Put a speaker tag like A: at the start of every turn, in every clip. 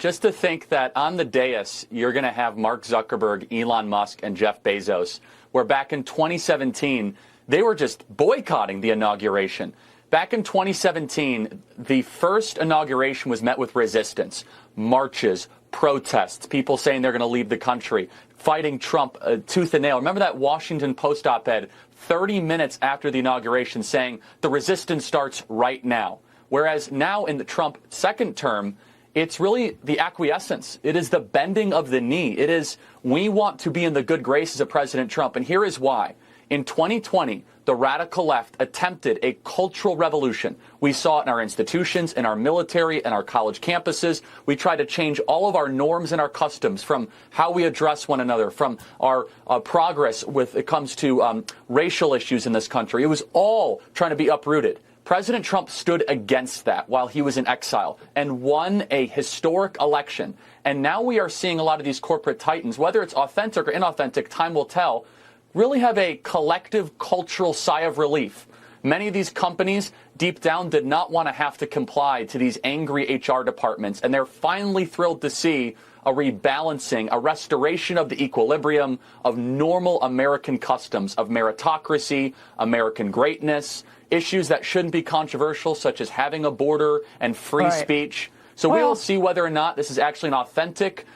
A: Just to think that on the dais, you're going to have Mark Zuckerberg, Elon Musk, and Jeff Bezos, where back in 2017, they were just boycotting the inauguration. Back in 2017, the first inauguration was met with resistance, marches, protests, people saying they're going to leave the country, fighting Trump tooth and nail. Remember that Washington Post op-ed 30 minutes after the inauguration saying the resistance starts right now. Whereas now in the Trump second term, it's really the acquiescence. It is the bending of the knee. It is, we want to be in the good graces of President Trump. And here is why. In 2020, the radical left attempted a cultural revolution. We saw it in our institutions, in our military, and our college campuses. We tried to change all of our norms and our customs, from how we address one another, from our progress with it comes to racial issues in this country. It was all trying to be uprooted. President Trump stood against that while he was in exile and won a historic election. And now we are seeing a lot of these corporate titans, whether it's authentic or inauthentic, time will tell, really have a collective cultural sigh of relief. Many of these companies deep down did not want to have to comply to these angry HR departments, and they're finally thrilled to see a rebalancing, a restoration of the equilibrium of normal American customs, of meritocracy, American greatness, issues that shouldn't be controversial, such as having a border and free speech. So we will see whether or not this is actually an authentic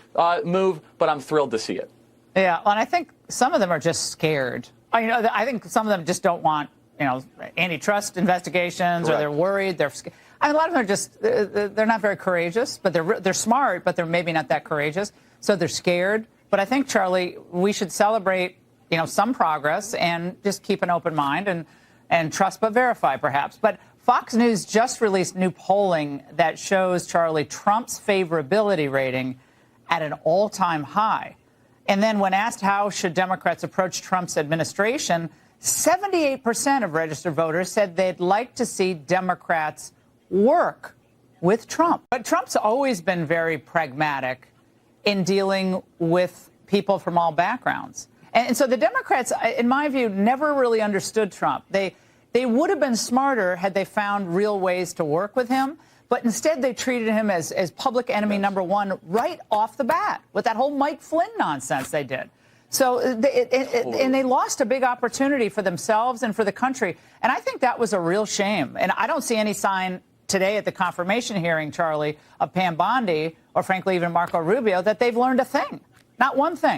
A: move, but I'm thrilled to see it.
B: Yeah, and I think some of them are just scared. I think some of them just don't want, antitrust investigations, or they're worried. A lot of them are just, they're not very courageous, but they're smart, but they're maybe not that courageous. So they're scared. But I think, Charlie, we should celebrate, some progress and just keep an open mind and trust but verify, perhaps. But Fox News just released new polling that shows, Charlie, Trump's favorability rating at an all-time high. And then when asked how should Democrats approach Trump's administration, 78% of registered voters said they'd like to see Democrats work with Trump. But Trump's always been very pragmatic in dealing with people from all backgrounds. And so the Democrats, in my view, never really understood Trump. They would have been smarter had they found real ways to work with him. But instead, they treated him as public enemy number one right off the bat with that whole Mike Flynn nonsense they did. So and they lost a big opportunity for themselves and for the country. And I think that was a real shame. And I don't see any sign today at the confirmation hearing, Charlie, of Pam Bondi or, frankly, even Marco Rubio, that they've learned a thing. Not one thing.